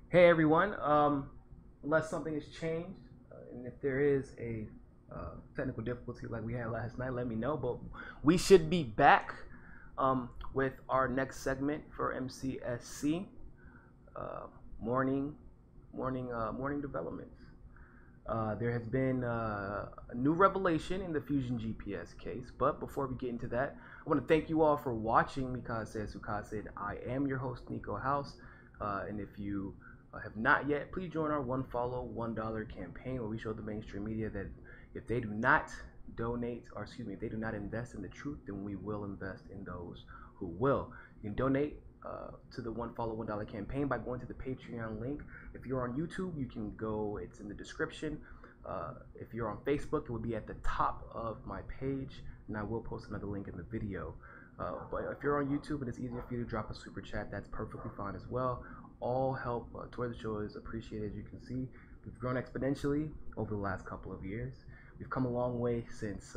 Hey everyone, unless something has changed, and if there is a technical difficulty like we had last night, let me know. But we should be back with our next segment for MCSC, uh, morning, morning developments. There has been a new revelation in the Fusion GPS case, but before we get into that, I want to thank you all for watching Mikase Sukase. I am your host, Niko House, and if you have not yet, please join our one follow, $1 campaign where we show the mainstream media that if they do not donate, or excuse me, if they do not invest in the truth, then we will invest in those who will. You can donate to the one follow $1 campaign by going to the Patreon link. If you're on YouTube, you can go, it's in the description. If you're on Facebook, it will be at the top of my page, and I will post another link in the video. But if you're on YouTube and it's easier for you to drop a super chat, that's perfectly fine as well. All help towards the show is appreciated. As you can see, we've grown exponentially over the last couple of years. We've come a long way since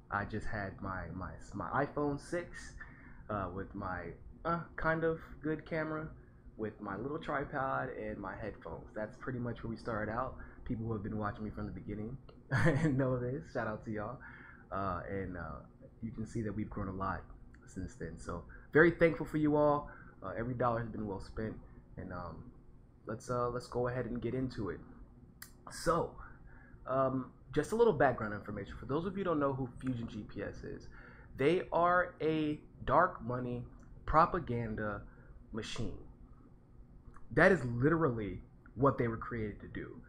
I just had my iPhone 6 with my kind of good camera, with my little tripod and my headphones. That's pretty much where we started out. People who have been watching me from the beginning know this. Shout out to y'all. And you can see that we've grown a lot since then. So very thankful for you all. Every dollar has been well spent, and let's go ahead and get into it. So, just a little background information for those of you who don't know who Fusion GPS is. They are a dark money propaganda machine. That is literally what they were created to do.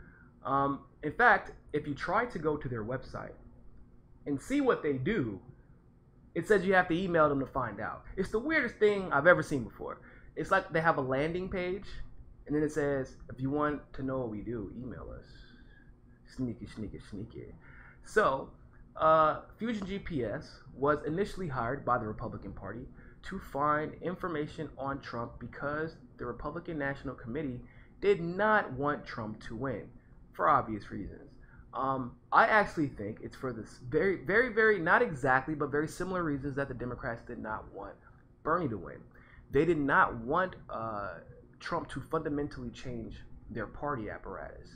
In fact, if you try to go to their website and see what they do, it says you have to email them to find out. It's the weirdest thing I've ever seen before. It's like they have a landing page, and then it says, if you want to know what we do, email us. Sneaky, sneaky, sneaky. So, Fusion GPS was initially hired by the Republican Party to find information on Trump because the Republican National Committee did not want Trump to win for obvious reasons. I actually think it's for this very, very, very, not exactly, but very similar reasons that the Democrats did not want Bernie to win. They did not want Trump to fundamentally change their party apparatus,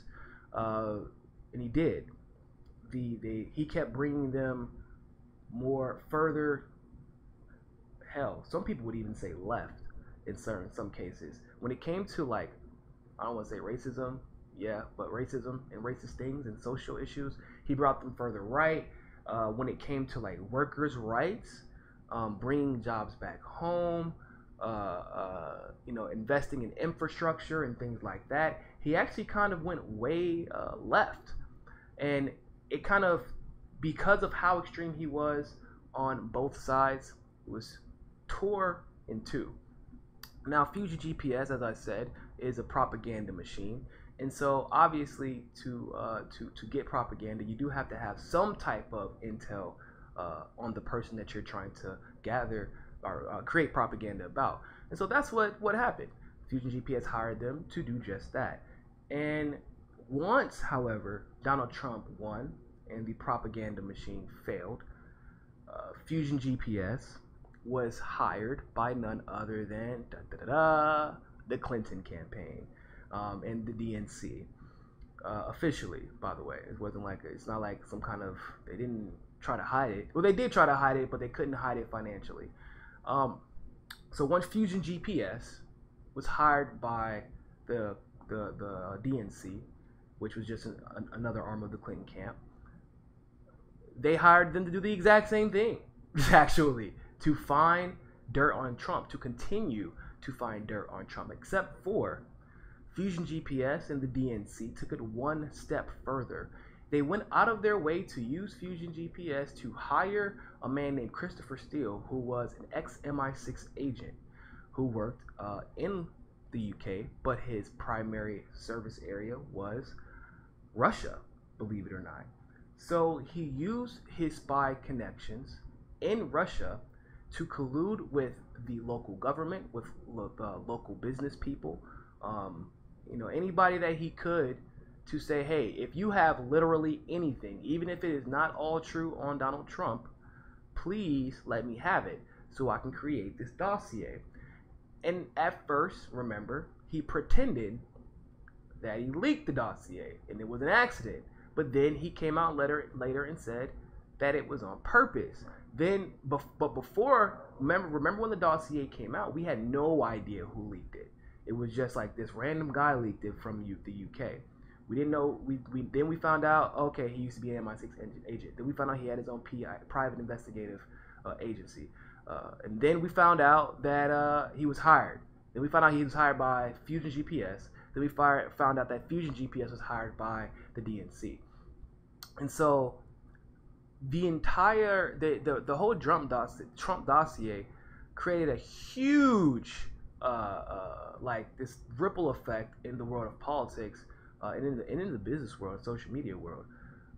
and he did. He kept bringing them more further. Hell, some people would even say left in some cases. When it came to, like, I don't want to say racism, yeah, but racism and racist things and social issues, he brought them further right. When it came to like workers' rights, bringing jobs back home, investing in infrastructure and things like that, he actually kind of went way left, and it kind of, because of how extreme he was on both sides, it was tore in two. Now, Fusion GPS, as I said, is a propaganda machine, and so obviously to get propaganda, you do have to have some type of intel on the person that you're trying to gather or create propaganda about. And so that's what happened. Fusion GPS hired them to do just that. And once, however, Donald Trump won and the propaganda machine failed, Fusion GPS was hired by none other than the Clinton campaign and the DNC. Officially, by the way, it's not like some kind of, they didn't try to hide it. Well, they did try to hide it, but they couldn't hide it financially. So once Fusion GPS was hired by the DNC, which was just another arm of the Clinton camp, they hired them to do the exact same thing, actually, to find dirt on Trump, to continue to find dirt on Trump, except for Fusion GPS and the DNC took it one step further. They went out of their way to use Fusion GPS to hire a man named Christopher Steele, who was an ex-MI6 agent who worked in the UK, but his primary service area was Russia, believe it or not. So he used his spy connections in Russia to collude with the local government, with local business people, anybody that he could, to say, hey, if you have literally anything, even if it is not all true on Donald Trump, please let me have it so I can create this dossier. And at first, remember, he pretended that he leaked the dossier and it was an accident. But then he came out later and said that it was on purpose. Then, but before, remember when the dossier came out, we had no idea who leaked it. It was just like this random guy leaked it from the UK. We didn't know. Then we found out. Okay, he used to be an MI6 agent. Then we found out he had his own PI, private investigative agency. And then we found out that he was hired. Then we found out he was hired by Fusion GPS. Then we found out that Fusion GPS was hired by the DNC. And so the entire the whole Trump dossier created a huge like this ripple effect in the world of politics. And in the business world, social media world.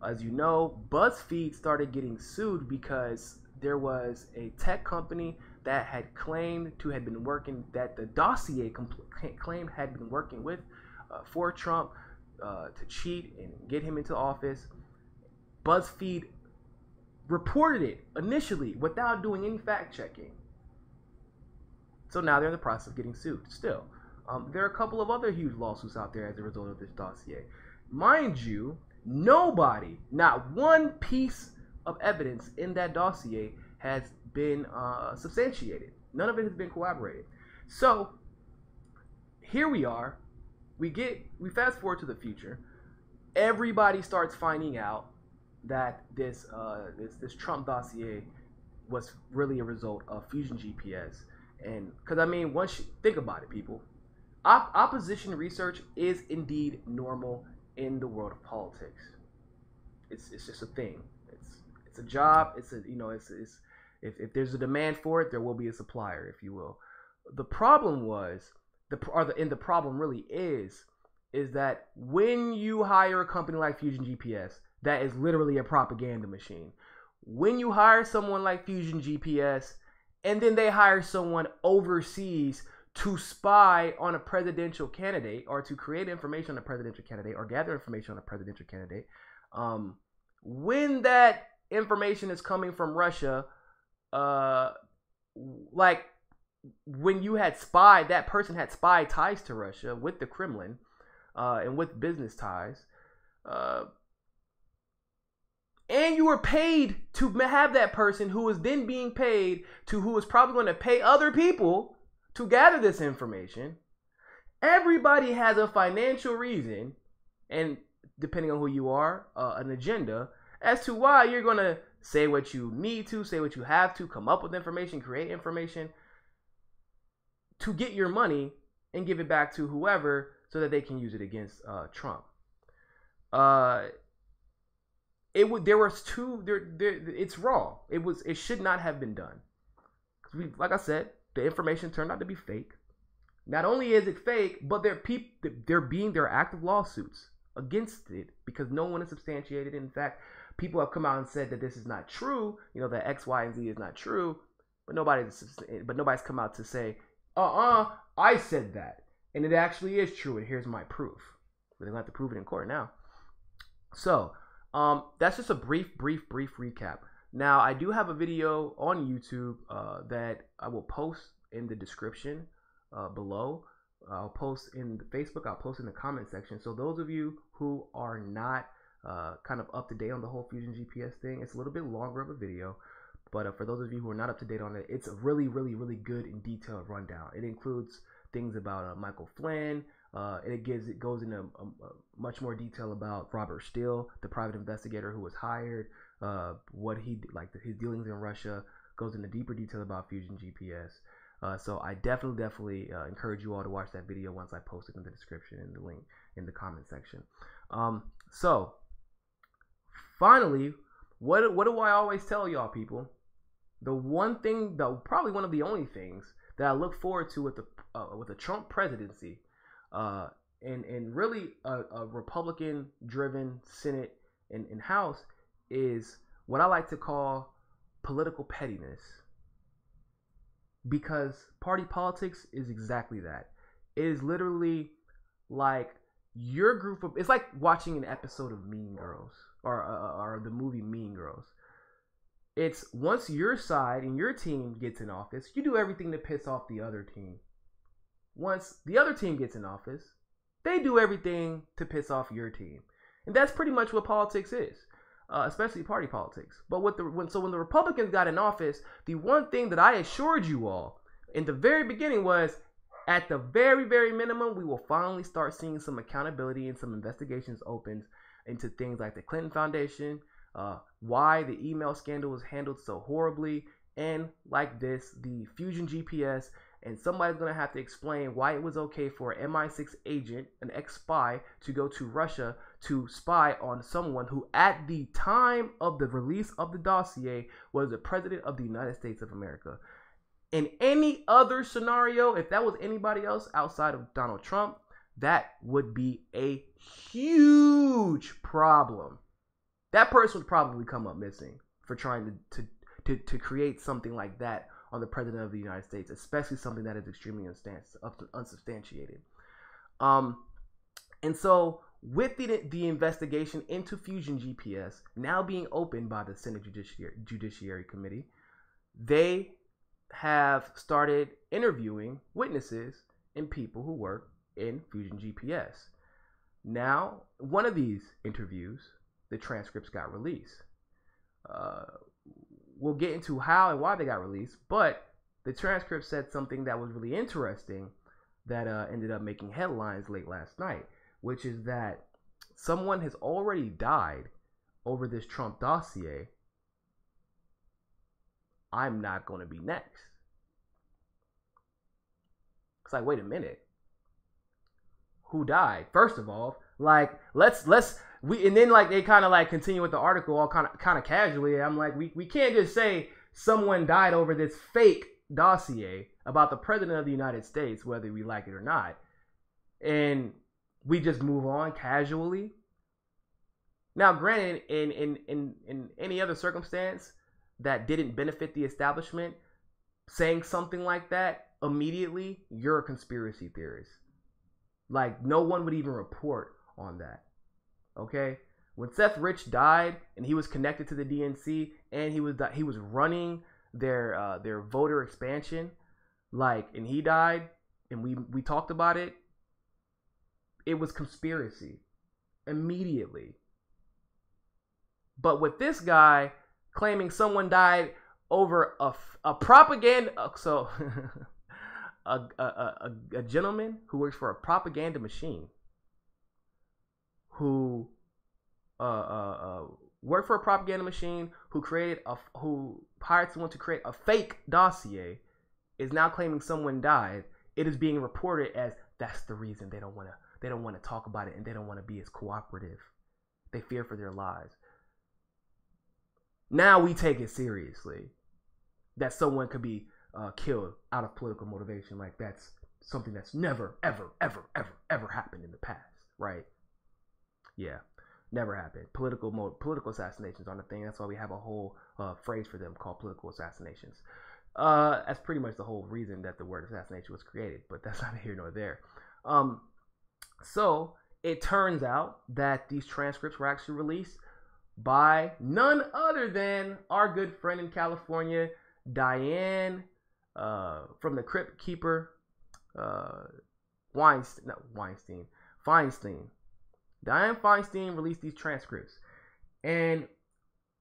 As you know, BuzzFeed started getting sued because there was a tech company that had claimed to have been working, that the dossier claimed had been working with for Trump to cheat and get him into office. BuzzFeed reported it initially without doing any fact checking. So now they're in the process of getting sued still. There are a couple of other huge lawsuits out there as a result of this dossier. Mind you, nobody, not one piece of evidence in that dossier has been substantiated. None of it has been corroborated. So here we are. We fast forward to the future. Everybody starts finding out that this Trump dossier was really a result of Fusion GPS. And because I mean, once you think about it, people. Opposition research is indeed normal in the world of politics. It's just a thing. It's a job. If there's a demand for it, there will be a supplier, if you will. The problem the problem really is that when you hire a company like Fusion GPS, that is literally a propaganda machine. When you hire someone like Fusion GPS, and then they hire someone overseas to spy on a presidential candidate or to create information on a presidential candidate or gather information on a presidential candidate, when that information is coming from Russia, like when you had that person had spy ties to Russia with the Kremlin and with business ties, and you were paid to have that person who was then being paid to who was probably going to pay other people to gather this information. Everybody has a financial reason, and depending on who you are, an agenda as to why you're going to say what you need to, say what you have to, come up with information, create information to get your money and give it back to whoever so that they can use it against Trump. It's wrong. It should not have been done. Like I said, the information turned out to be fake. Not only is it fake, but there are active lawsuits against it because no one is substantiated. In fact, people have come out and said that this is not true. That X, Y, and Z is not true. But nobody's come out to say, I said that, and it actually is true. And here's my proof. But they're gonna have to prove it in court now. So that's just a brief recap. Now, I do have a video on YouTube that I will post in the description below. I'll post in Facebook. I'll post in the comment section. So those of you who are not kind of up to date on the whole Fusion GPS thing, it's a little bit longer of a video. But for those of you who are not up to date on it, it's a really good and detailed rundown. It includes things about Michael Flynn. It goes into much more detail about Robert Steele, the private investigator who was hired. What his dealings in Russia, goes into deeper detail about Fusion GPS. So I definitely encourage you all to watch that video once I post it in the description and the link in the comment section. So finally, what do I always tell y'all, people? The one thing, probably one of the only things that I look forward to with the Trump presidency, and really a Republican-driven Senate and House, is what I like to call political pettiness. Because party politics is exactly that. It is literally like your group of... It's like watching an episode of Mean Girls or the movie Mean Girls. It's once your side and your team gets in office, you do everything to piss off the other team. Once the other team gets in office, They do everything to piss off your team. And that's pretty much what politics is, especially party politics. But when the Republicans got in office, the one thing that I assured you all in the very beginning was, at the very, very minimum, we will finally start seeing some accountability and some investigations opened into things like the Clinton Foundation, why the email scandal was handled so horribly, and like this, the Fusion GPS. And somebody's going to have to explain why it was okay for an MI6 agent, an ex-spy, to go to Russia to spy on someone who, at the time of the release of the dossier, was the president of the United States of America. In any other scenario, if that was anybody else outside of Donald Trump, that would be a huge problem. That person would probably come up missing for trying to create something like that on the president of the United States, especially something that is extremely unsubstantiated. And so with the investigation into Fusion GPS now being opened by the Senate Judiciary Committee, they have started interviewing witnesses and people who work in Fusion GPS. Now, one of these interviews, the transcripts got released. We'll get into how and why they got released, but the transcript said something that was really interesting that ended up making headlines late last night, which is that someone has already died over this Trump dossier. I'm not going to be next. It's like, wait a minute. Who died? First of all, like, and then like they kind of like continue with the article all kind of casually. I'm like, we can't just say someone died over this fake dossier about the president of the United States, whether we like it or not, and we just move on casually. Now, granted, in any other circumstance that didn't benefit the establishment, saying something like that immediately, you're a conspiracy theorist. Like, no one would even report on that. Okay? When Seth Rich died and he was connected to the DNC and he was running their voter expansion, like, and he died and we talked about it, it was conspiracy immediately. But with this guy claiming someone died over a propaganda, so a gentleman who works for a propaganda machine, who worked for a propaganda machine, who hired someone to create a fake dossier, is now claiming someone died. It is being reported as that's the reason they don't want to talk about it, and they don't want to be as cooperative. They fear for their lives. Now we take it seriously that someone could be killed out of political motivation. Like, that's something that's never, ever, ever, ever, ever happened in the past, right? Yeah, never happened. Political assassinations aren't a thing. That's why we have a whole phrase for them called political assassinations. That's pretty much the whole reason that the word assassination was created, but that's neither here nor there. So it turns out that these transcripts were actually released by none other than our good friend in California, Diane, from the Crypt Keeper, Feinstein. Diane Feinstein released these transcripts. And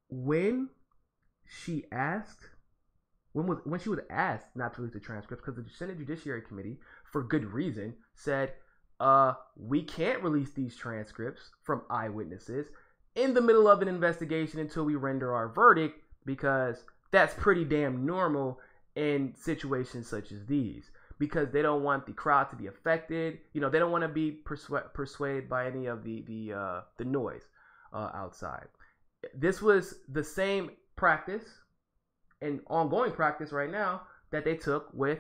when she was asked not to release the transcripts, because the Senate Judiciary Committee, for good reason, said, we can't release these transcripts from eyewitnesses in the middle of an investigation until we render our verdict, because that's pretty damn normal in situations such as these, because they don't want the crowd to be affected. You know, they don't want to be persuaded by any of the noise outside. This was the same practice and ongoing practice right now that they took with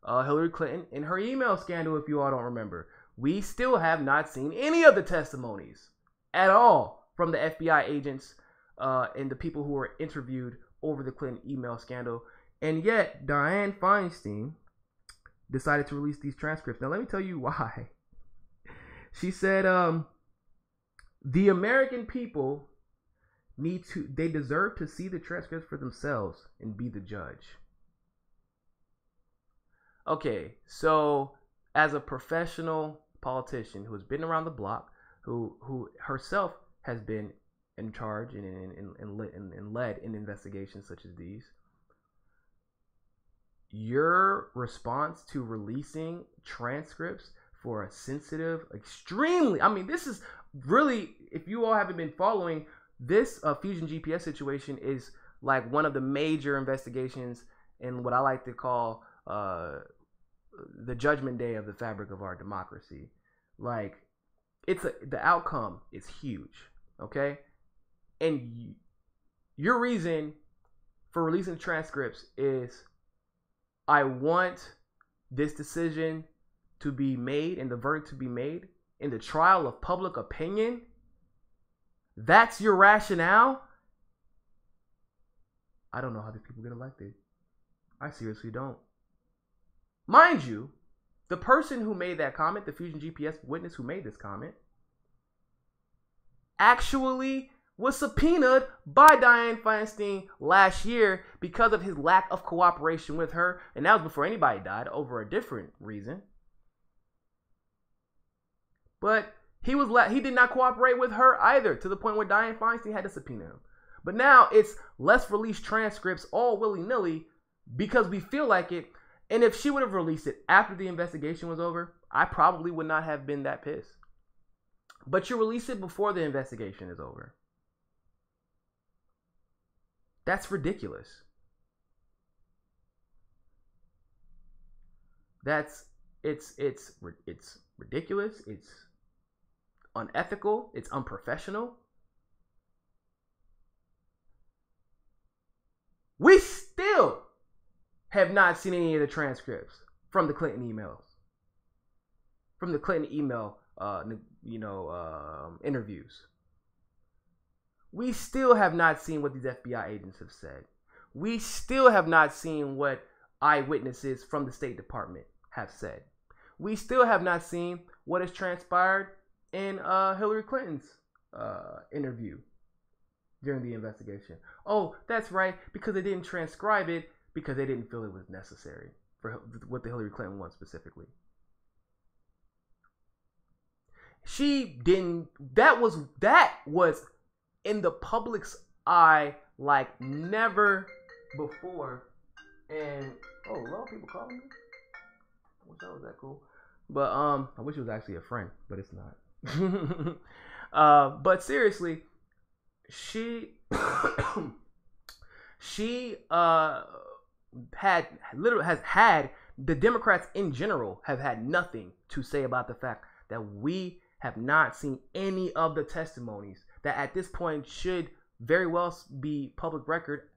Hillary Clinton in her email scandal, if you all don't remember. We still have not seen any of the testimonies at all from the FBI agents and the people who were interviewed over the Clinton email scandal. And yet, Diane Feinstein decided to release these transcripts. Now, let me tell you why. She said, the American people they deserve to see the transcripts for themselves and be the judge. Okay, so as a professional politician who has been around the block, who herself has been in charge and led in investigations such as these. Your response to releasing transcripts for a sensitive, extremely, I mean, this is really, if you all haven't been following, this Fusion GPS situation is like one of the major investigations in what I like to call the judgment day of the fabric of our democracy. Like, the outcome is huge, okay? And your reason for releasing the transcripts is, I want this decision to be made and the verdict to be made in the trial of public opinion. That's your rationale? I don't know how these people get elected. I seriously don't. Mind you, the person who made that comment, the Fusion GPS witness who made this comment, actually was subpoenaed by Dianne Feinstein last year because of his lack of cooperation with her. And that was before anybody died, over a different reason. But he did not cooperate with her either, to the point where Dianne Feinstein had to subpoena him. But now it's, let's release transcripts all willy-nilly because we feel like it. And if she would have released it after the investigation was over, I probably would not have been that pissed. But you release it before the investigation is over. That's ridiculous. It's ridiculous. It's unethical. It's unprofessional. We still have not seen any of the transcripts from the Clinton emails. From the Clinton email, interviews. We still have not seen what these FBI agents have said. We still have not seen what eyewitnesses from the State Department have said. We still have not seen what has transpired in Hillary Clinton's interview during the investigation. Oh, that's right, because they didn't transcribe it because they didn't feel it was necessary for what the Hillary Clinton wants specifically. She didn't, that was in the public's eye like never before. And oh, a lot of people calling me. I wish that was that cool. But I wish it was actually a friend, but it's not. But seriously, she has had the Democrats in general have had nothing to say about the fact that we have not seen any of the testimonies that at this point should very well be public record.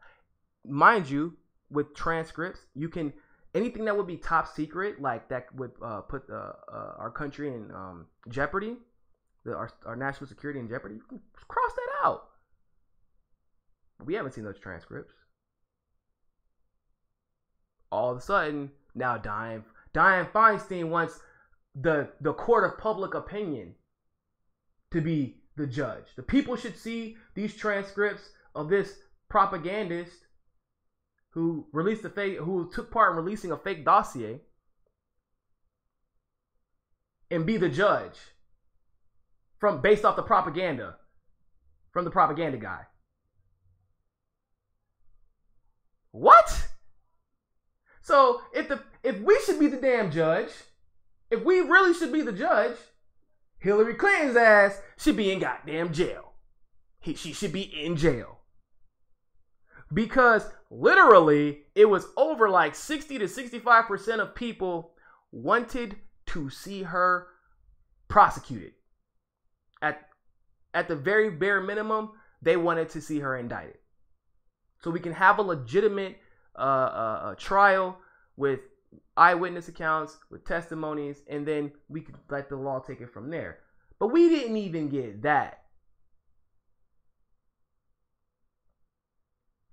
Mind you, with transcripts, you can, anything that would be top secret, like that would put our country in jeopardy, our national security in jeopardy, you can cross that out. We haven't seen those transcripts. All of a sudden, now Dianne Feinstein wants the court of public opinion to be the judge. The people should see these transcripts of this propagandist who took part in releasing a fake dossier, and be the judge based off the propaganda from the propaganda guy. What? So if we should be the damn judge, if we really should be the judge, Hillary Clinton's ass should be in goddamn jail. She should be in jail. Because literally, it was over like 60 to 65% of people wanted to see her prosecuted. At the very bare minimum, they wanted to see her indicted. So we can have a legitimate trial with eyewitness accounts, with testimonies, and then we could let the law take it from there. But we didn't even get that.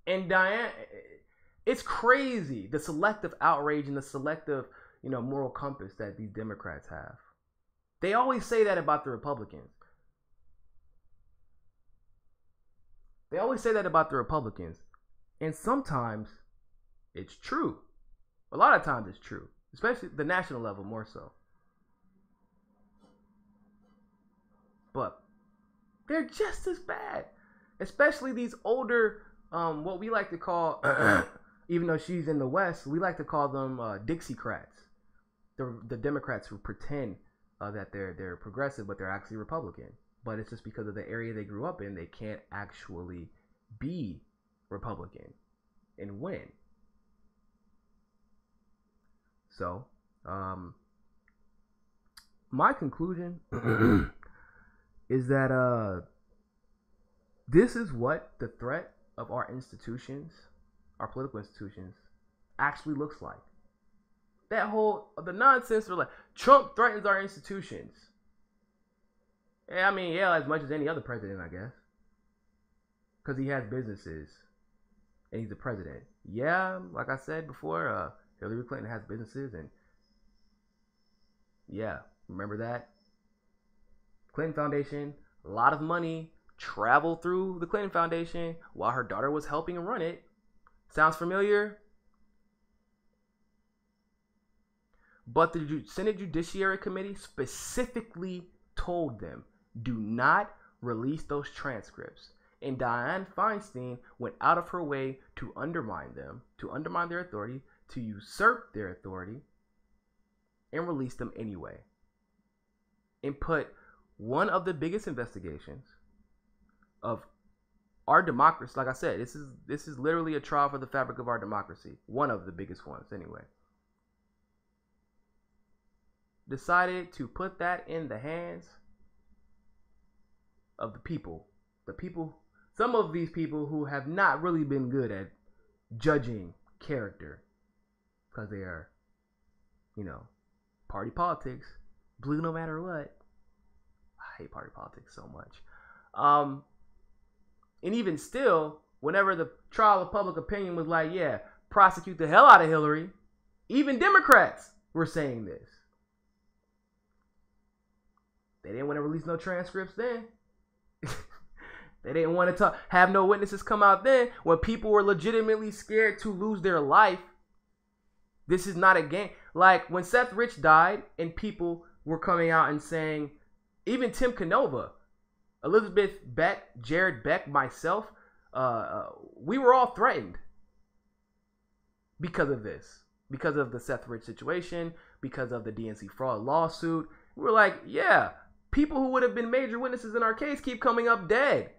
And Dianne, it's crazy, the selective outrage and the selective, moral compass that these Democrats have. They always say that about the Republicans. And sometimes it's true. A lot of times it's true, especially the national level more so. but they're just as bad. Especially these older, what we like to call, even though she's in the West, we like to call them Dixiecrats. The Democrats who pretend that they're progressive, but they're actually Republican. But it's just because of the area they grew up in, they can't actually be Republican and win. So, my conclusion is that this is what the threat of our institutions, our political institutions, actually looks like. That the nonsense of like Trump threatens our institutions. I mean, yeah, as much as any other president, I guess, because he has businesses and he's the president. Yeah, like I said before, Hillary Clinton has businesses, and yeah, remember that Clinton Foundation, a lot of money traveled through the Clinton Foundation while her daughter was helping run it. Sounds familiar? But the Senate Judiciary Committee specifically told them, do not release those transcripts. And Dianne Feinstein went out of her way to undermine them, to undermine their authority, to usurp their authority, and release them anyway. And put one of the biggest investigations of our democracy, like I said, this is literally a trial for the fabric of our democracy. One of the biggest ones, anyway. Decided to put that in the hands of the people. Some of these people who have not really been good at judging character because they are, party politics, blue no matter what. I hate party politics so much. And even still, whenever the trial of public opinion was like, yeah, prosecute the hell out of Hillary, even Democrats were saying this. They didn't want to release no transcripts then. They didn't want to have no witnesses come out then when people were legitimately scared to lose their life. This is not a game. Like when Seth Rich died and people were coming out and saying, even Tim Canova, Elizabeth Beck, Jared Beck, myself, we were all threatened because of this. Because of the Seth Rich situation, because of the DNC fraud lawsuit. We were like, yeah, people who would have been major witnesses in our case keep coming up dead.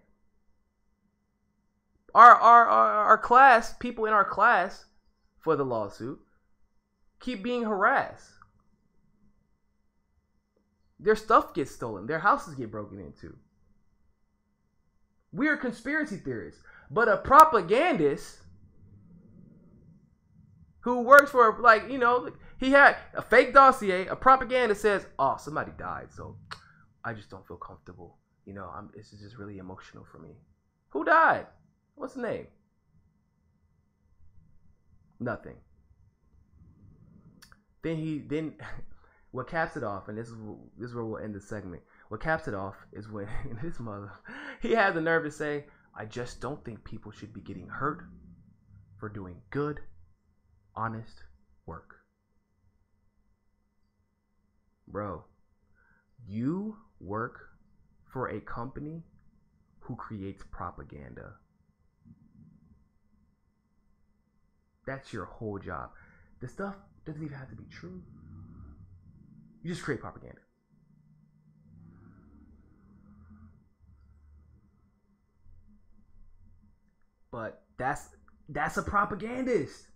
Our class, people in our class for the lawsuit, keep being harassed. Their stuff gets stolen. Their houses get broken into. We are conspiracy theorists. But a propagandist who works for, he had a fake dossier, a propagandist says, oh, somebody died, so I just don't feel comfortable. This is just really emotional for me. Who died? What's the name? Nothing. Then what caps it off, and this is where we'll end the segment. What caps it off is when his mother, he has the nerve to say, I just don't think people should be getting hurt for doing good, honest work. Bro, you work for a company who creates propaganda. That's your whole job. The stuff doesn't even have to be true. You just create propaganda. But that's a propagandist.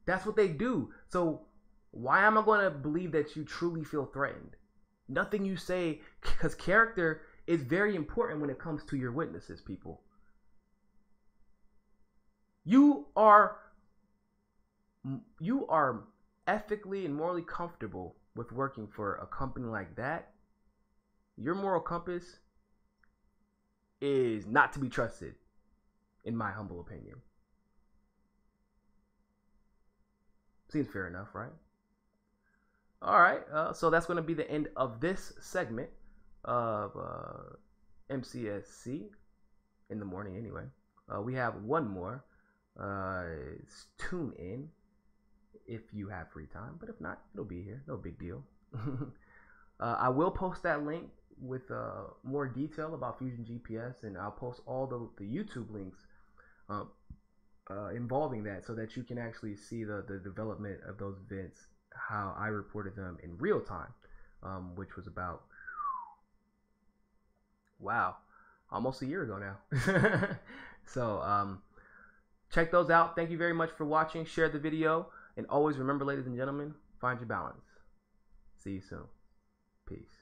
That's what they do. So why am I going to believe that you truly feel threatened? Nothing you say, because character is very important when it comes to your witnesses, people. You are ethically and morally comfortable with working for a company like that. Your moral compass is not to be trusted, in my humble opinion. Seems fair enough, right? All right, so that's going to be the end of this segment of MCSC in the morning anyway. We have one more. Tune in if you have free time, but if not, it'll be here. No big deal. I will post that link with more detail about Fusion GPS, and I'll post all the YouTube links involving that, so that you can actually see the development of those events, how I reported them in real time, which was about, wow, almost a year ago now. So check those out. Thank you very much for watching. Share the video, and always remember, ladies and gentlemen, find your balance. See you soon. Peace.